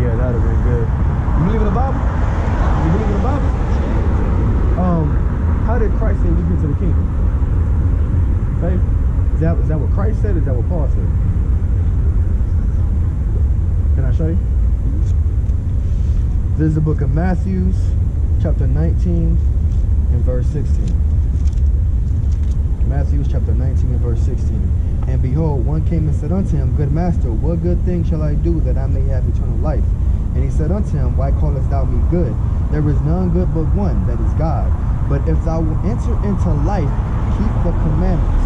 Yeah, that'd have been good. You believe in the Bible? You believe in the Bible? How did Christ say we get to the kingdom? Faith? Is that what Christ said? Is that what Paul said? Can I show you? This is the book of Matthew, chapter 19 and verse 16. Matthew chapter 19 and verse 16. And behold, one came and said unto him, Good master, what good thing shall I do that I may have eternal life? And he said unto him, Why callest thou me good? There is none good but one, that is God. But if thou wilt enter into life, keep the commandments.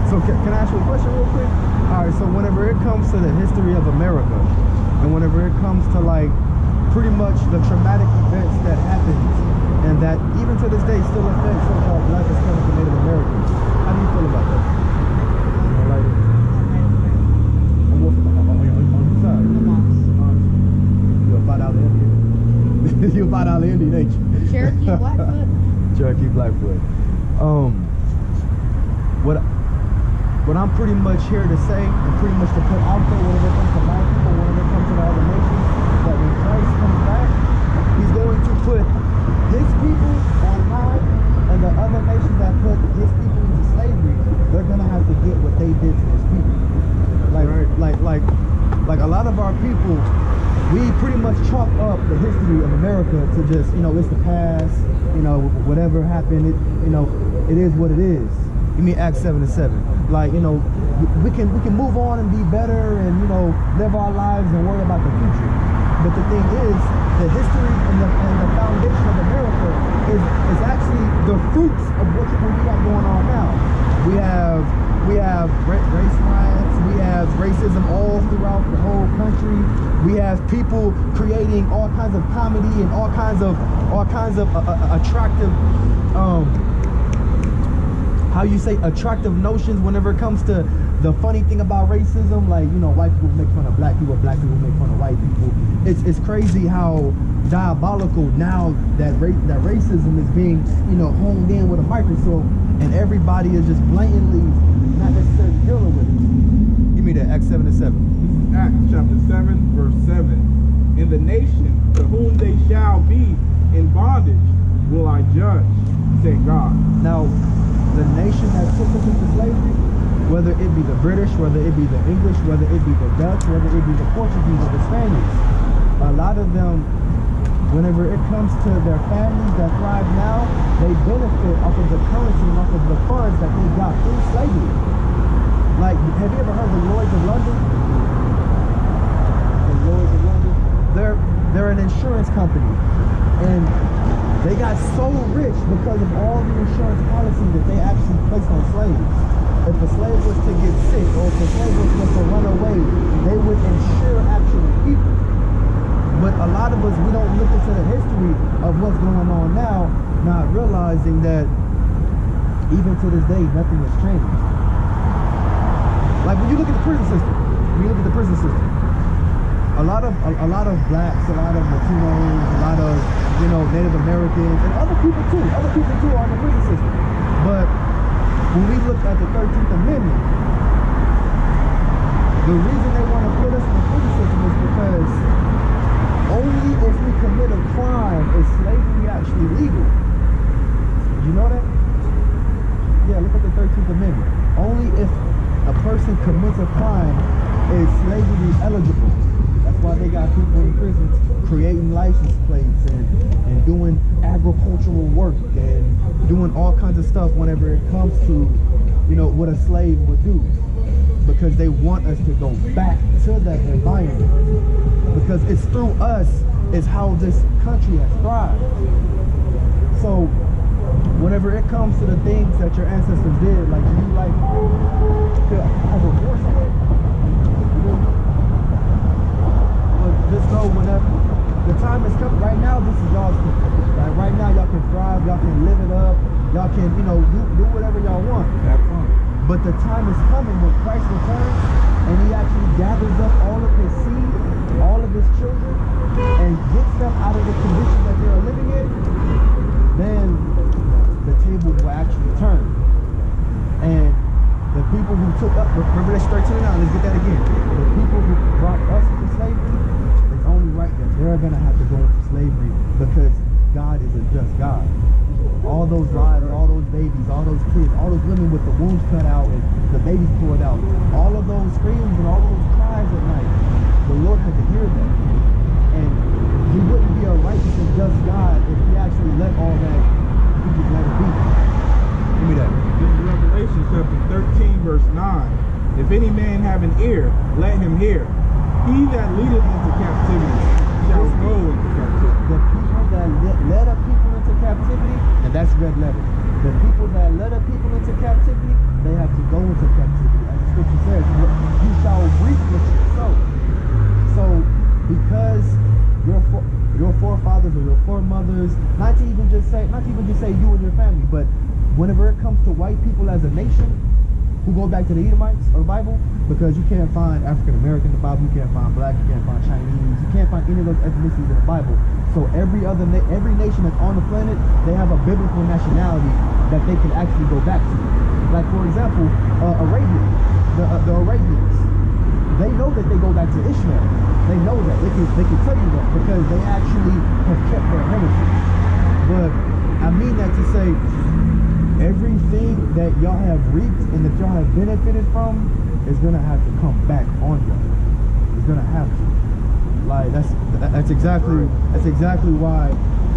So can I ask you a question real quick? All right, so whenever it comes to the history of America, and whenever it comes to like pretty much the traumatic events that happened, and that even to this day still affect so-called Black, Hispanic, and Native Americans, how do you feel about that? You know, like, on your side? You're a $5 Indian. You're a $5 Indian, ain't you? Cherokee Blackfoot. Cherokee Blackfoot. What I'm pretty much here to say, and pretty much to put out there whenever it comes to my people, whenever it comes to the other nations, that when Christ comes back, he's going to put his people on high, and the other nations that put his people into slavery, they're gonna have to get what they did to his people. Like a lot of our people, we pretty much chalk up the history of America to just, you know, it's the past, you know, whatever happened, it, you know, it is what it is. You mean Acts 7:7. Like, you know, we can move on and be better and, you know, live our lives and worry about the future. But the thing is, the history and the foundation of America is actually the fruits of what we got going on now. We have race riots, we have racism all throughout the whole country. We have people creating all kinds of comedy and all kinds of attractive how you say attractive notions whenever it comes to the funny thing about racism, like, you know, white people make fun of black people make fun of white people. It's crazy how diabolical now that racism is being, you know, honed in with a microscope, and everybody is just blatantly not necessarily dealing with it. Give me that, Acts 7:7. This is Acts chapter 7, verse 7. In the nation to whom they shall be in bondage will I judge, said God. Now, the nation that took us into slavery, whether it be the British, whether it be the English, whether it be the Dutch, whether it be the Portuguese or the Spaniards, a lot of them, whenever it comes to their families that thrive now, they benefit off of the currency and off of the funds that they got through slavery. Like, have you ever heard of the Lloyds of London? The Lloyds of London? They're an insurance company, and they got so rich because of all the insurance policies that they actually placed on slaves. If a slave was to get sick, or if a slave was to run away, they would insure actual people. But a lot of us, we don't look into the history of what's going on now, not realizing that even to this day, nothing has changed. Like when you look at the prison system, a lot of blacks, a lot of Latinos, a lot of, you know, Native Americans, and other people too are in the prison system. But when we look at the 13th Amendment, the reason they want to put us in the prison system is because only if we commit a crime is slavery actually legal. You know that? Yeah, look at the 13th Amendment. Only if a person commits a crime is slavery eligible. That's why they got people in prison creating license plates and doing agricultural work and doing all kinds of stuff whenever it comes to, you know, what a slave would do. Because they want us to go back to that environment. Because it's through us is how this country has thrived. So whenever it comes to the things that your ancestors did, like you like have a horse away. But just know whenever the time is coming, right now this is y'all's people. Like right now y'all can thrive, y'all can live it up, y'all can, you know, do whatever y'all want. Have fun. But the time is coming when Christ returns and he actually gathers up all of his seed, all of his children, and gets them out of the condition that they are living in. Then the table will actually turn. And the people who took up, remember that's 13 now, let's get that again. The people who brought us into slavery because God is a just God. All those lives, all those babies, all those kids, all those women with the wounds cut out and the babies pulled out, all of those screams and all those cries at night, the Lord had to hear that. And he wouldn't be a righteous and just God if he actually let all that, he just let it be. Give me that. This is Revelation chapter 13, verse 9. If any man have an ear, let him hear. He that leadeth into captivity shall go into captivity. The people that led up people into captivity, and that's red letter. The people that led up people into captivity, they have to go into captivity. As the scripture says, you shall reap what you sow. So, because your forefathers or your foremothers, not to even just say you and your family, but whenever it comes to white people as a nation, who go back to the Edomites or the Bible, because you can't find African American in the Bible, you can't find black, you can't find Chinese, you can't find any of those ethnicities in the Bible. So every nation that's on the planet, they have a biblical nationality that they can actually go back to. Like for example, Arabia, the Arabians, they know that they go back to Ishmael. They know that they can tell you that because they actually have kept their heritage. But I mean that to say, everything that y'all have reaped and that y'all have benefited from is gonna have to come back on y'all. It's gonna have to. Like that's exactly why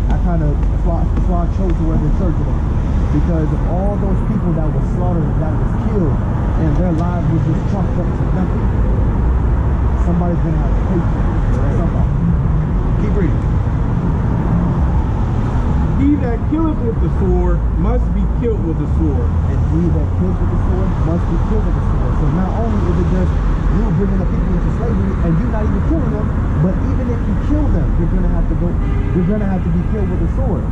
that's why I chose to wear the church today. Because of all those people that were slaughtered and that was killed and their lives was just chalked up to nothing. Somebody's gonna have to pay for it. Somebody. Keep reading. He that killeth with the sword must be killed with the sword. And he that kills with the sword must be killed with the sword. So not only is it just you bringing the people into slavery and you not even killing them, but even if you kill them, you're gonna have to be killed with a sword.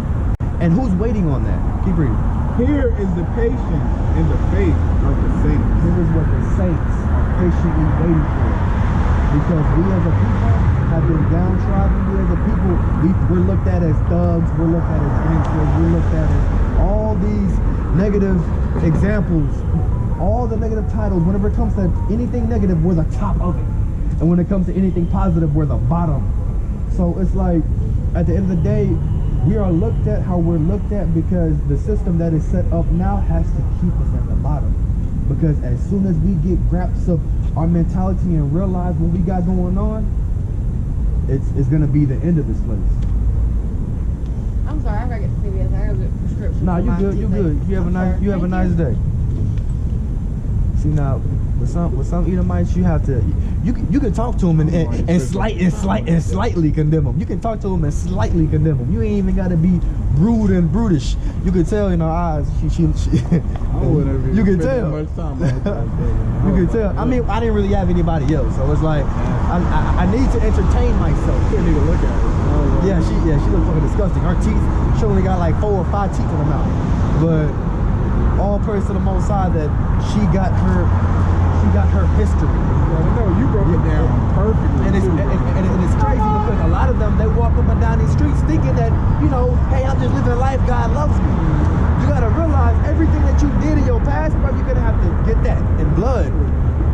And who's waiting on that? Keep reading. Here is the patience and the faith of the saints. Here is what the saints are patiently waiting for. Because we as a people have been downtrodden. We as a people, we're looked at as thugs, we're looked at as gangsters, we're looked at as all these negative examples, all the negative titles. Whenever it comes to anything negative, we're the top of it. And when it comes to anything positive, we're the bottom. So it's like, at the end of the day, we are looked at how we're looked at because the system that is set up now has to keep us at the bottom. Because as soon as we get grasps of our mentality and realize what we got going on, it's gonna be the end of this place. I'm sorry, I gotta get the CVS. I gotta get a prescription. Nah, you good, you good. You have a nice day. See now, with some Edomites, you have to you can talk to them and slightly condemn them. You can talk to them and slightly condemn them. You ain't even gotta be rude and brutish. You can tell in her eyes. She you can tell. Much time You can tell. I mean, I didn't really have anybody else, so it's like I need to entertain myself. Couldn't even look at it. Yeah, she looks fucking disgusting. Her teeth, she only got like 4 or 5 teeth in her mouth. But all praise to the Most High that she got her history. No, you broke it down perfectly. And it's crazy because a lot of them, they walk up and down these streets thinking that, you know, hey, I'm just living life, God loves me. You gotta realize everything that you did in your past, bro, you're gonna have to get that in blood.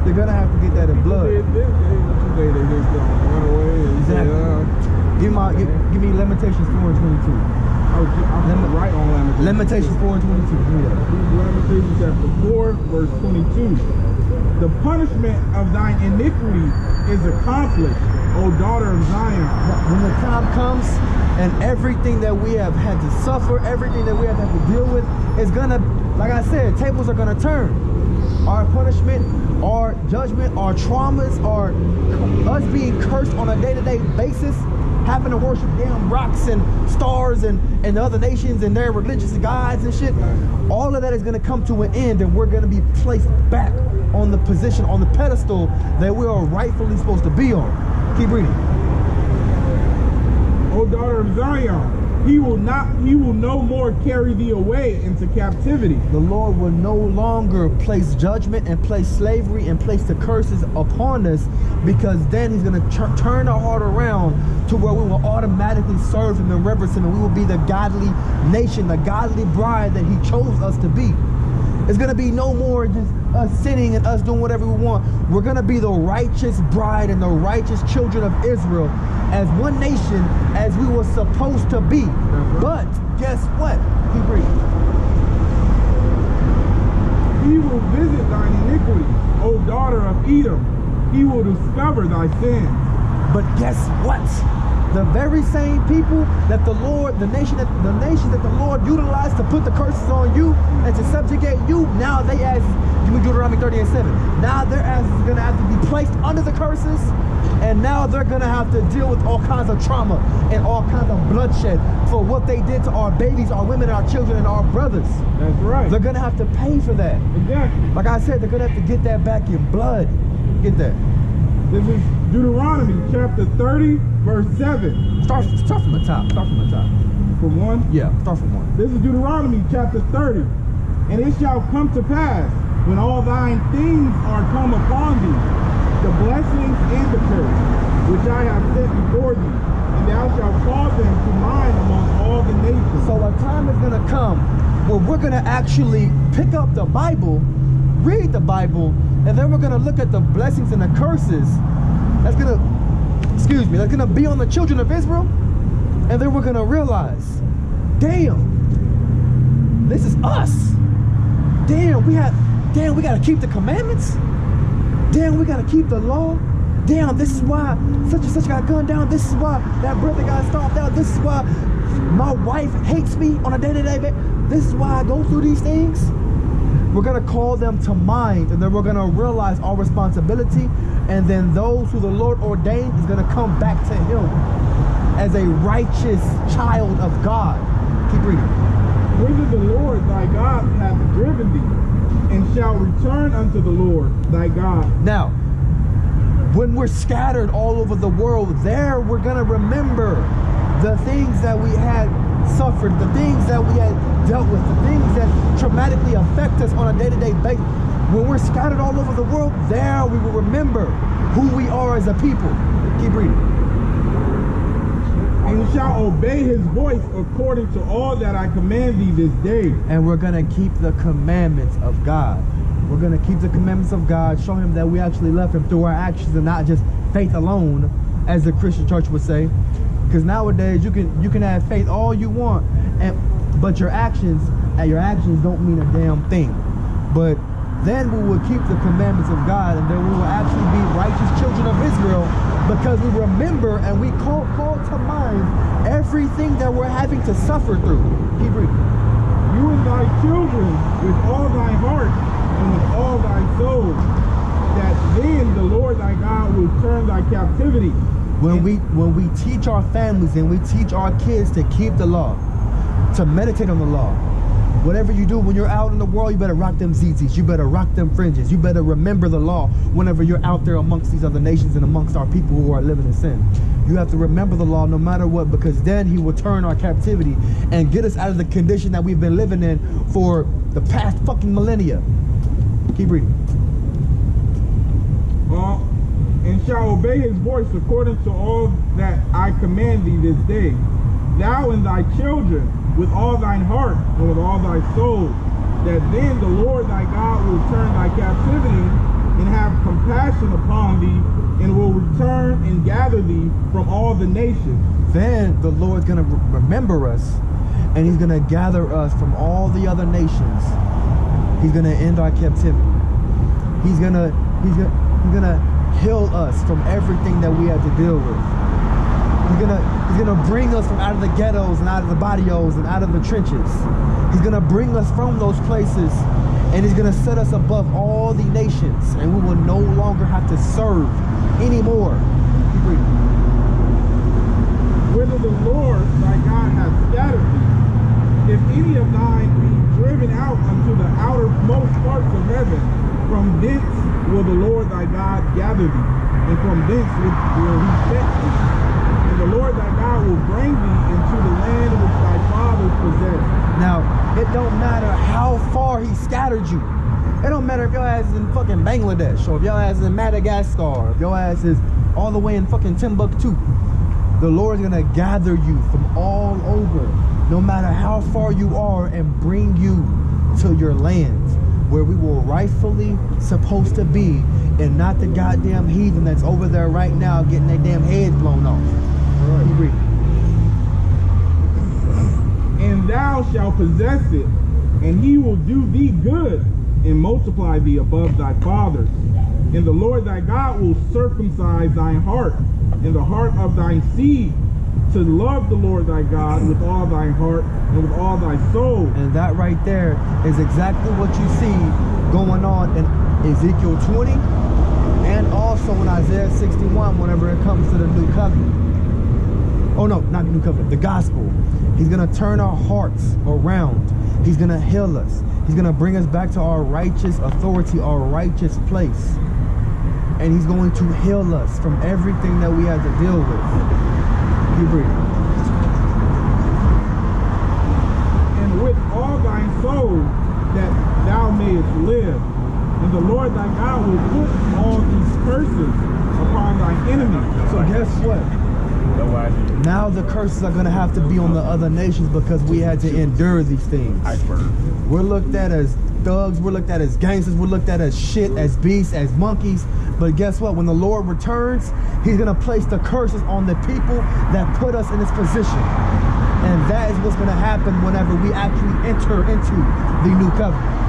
You're gonna have to get that in blood. They just gonna run away and Exactly. Give me Lamentations 4 and 22. I'm right on Lamentations 4 and 22. Give me that. Lamentations chapter 4, verse 22. The punishment of thine iniquity is accomplished, O daughter of Zion. When the time comes and everything that we have had to suffer, everything that we have had to deal with is gonna, like I said, tables are gonna turn. Our punishment, our judgment, our traumas, our us being cursed on a day-to-day basis, having to worship damn rocks and stars and other nations and their religious gods and shit. All of that is gonna come to an end and we're gonna be placed back on the position, on the pedestal that we are rightfully supposed to be on. Keep reading. O daughter of Zion, he will no more carry thee away into captivity. The Lord will no longer place judgment and place slavery and place the curses upon us, because then he's going to turn our heart around to where we will automatically serve him and reverence him, and we will be the godly nation, the godly bride that he chose us to be. It's going to be no more just us sinning and us doing whatever we want. We're going to be the righteous bride and the righteous children of Israel as one nation as we were supposed to be. But guess what? Keep reading. He will visit thine iniquity, O daughter of Edom. He will discover thy sins. But guess what? The very same people that the Lord, the nation that the Lord utilized to put the curses on you and to subjugate you, now they ask, give me Deuteronomy 30:7. Now their ass is gonna have to be placed under the curses, and now they're gonna have to deal with all kinds of trauma and all kinds of bloodshed for what they did to our babies, our women, our children, and our brothers. That's right. They're gonna have to pay for that. Exactly. Like I said, they're gonna have to get that back in blood. Get that. This is Deuteronomy chapter 30, verse 7. Start from the top. Start from the top. From 1? Yeah, start from 1. This is Deuteronomy chapter 30. And it shall come to pass, when all thine things are come upon thee, the blessings and the curse, which I have set before thee, and thou shalt call them to mind among all the nations. So a time is going to come where we're going to actually pick up the Bible, read the Bible, and then we're going to look at the blessings and the curses that's going to be on the children of Israel. And then we're going to realize, damn, this is us. Damn, we got to keep the commandments. Damn, we got to keep the law. Damn, this is why such and such got gunned down. This is why that brother got stomped out. This is why my wife hates me on a day-to-day basis. This is why I go through these things. We're going to call them to mind, and then we're going to realize our responsibility, and then those who the Lord ordained is going to come back to him as a righteous child of God. Keep reading. Whither the Lord thy God hath driven thee, and shall return unto the Lord thy God. Now, when we're scattered all over the world, there we're going to remember the things that we had suffered, the things that we had dealt with, the things that traumatically affect us on a day-to-day basis. When we're scattered all over the world, there we will remember who we are as a people. Keep reading. And you shall obey his voice according to all that I command thee this day. And we're going to keep the commandments of God. We're going to keep the commandments of God, show him that we actually love him through our actions and not just faith alone, as the Christian church would say. Because nowadays you can have faith all you want, but your actions don't mean a damn thing. But then we will keep the commandments of God, and then we will actually be righteous children of Israel, because we remember and we call to mind everything that we're having to suffer through. Keep reading. You and thy children with all thy heart and with all thy soul, that then the Lord thy God will turn thy captivity. When we teach our families and we teach our kids to keep the law, to meditate on the law, whatever you do when you're out in the world, you better rock them ZZs, you better rock them fringes, you better remember the law whenever you're out there amongst these other nations and amongst our people who are living in sin. You have to remember the law no matter what, because then he will turn our captivity and get us out of the condition that we've been living in for the past fucking millennia. Keep reading. And shall obey his voice according to all that I command thee this day, thou and thy children with all thine heart and with all thy soul, that then the Lord thy God will turn thy captivity and have compassion upon thee, and will return and gather thee from all the nations. Then the Lord's going to remember us, and he's going to gather us from all the other nations. He's going to end our captivity. He's going to heal us from everything that we had to deal with. He's gonna bring us from out of the ghettos and out of the barrios and out of the trenches. He's gonna bring us from those places, and he's gonna set us above all the nations, and we will no longer have to serve anymore. Keep reading. Whither the Lord thy God hath scattered thee, if any of thine be driven out unto the outermost parts of heaven, from thence will the Lord thy God gather thee, and from thence will he fetch thee. And the Lord thy God will bring thee into the land which thy fathers possessed. Now, it don't matter how far he scattered you. It don't matter if your ass is in fucking Bangladesh, or if your ass is in Madagascar, or if your ass is all the way in fucking Timbuktu. The Lord's gonna gather you from all over, no matter how far you are, and bring you to your land. where we were rightfully supposed to be, and not the goddamn heathen that's over there right now getting their damn heads blown off. Right. Keep reading. And thou shalt possess it, and he will do thee good, and multiply thee above thy fathers. And the Lord thy God will circumcise thine heart, and the heart of thine seed, to love the Lord thy God with all thy heart and with all thy soul. And that right there is exactly what you see going on in Ezekiel 20 and also in Isaiah 61 whenever it comes to the new covenant. Oh no, not the new covenant, the gospel. He's gonna turn our hearts around. He's gonna heal us. He's gonna bring us back to our righteous authority, our righteous place. And he's going to heal us from everything that we had to deal with. You breathe. And with all thy soul that thou mayest live. And the Lord thy God will put all these curses upon thy enemies. So guess what? Now the curses are going to have to be on the other nations because we had to endure these things. We're looked at as thugs, we're looked at as gangsters, we're looked at as shit, as beasts, as monkeys. But guess what? When the Lord returns, he's going to place the curses on the people that put us in this position. And that is what's going to happen whenever we actually enter into the new covenant.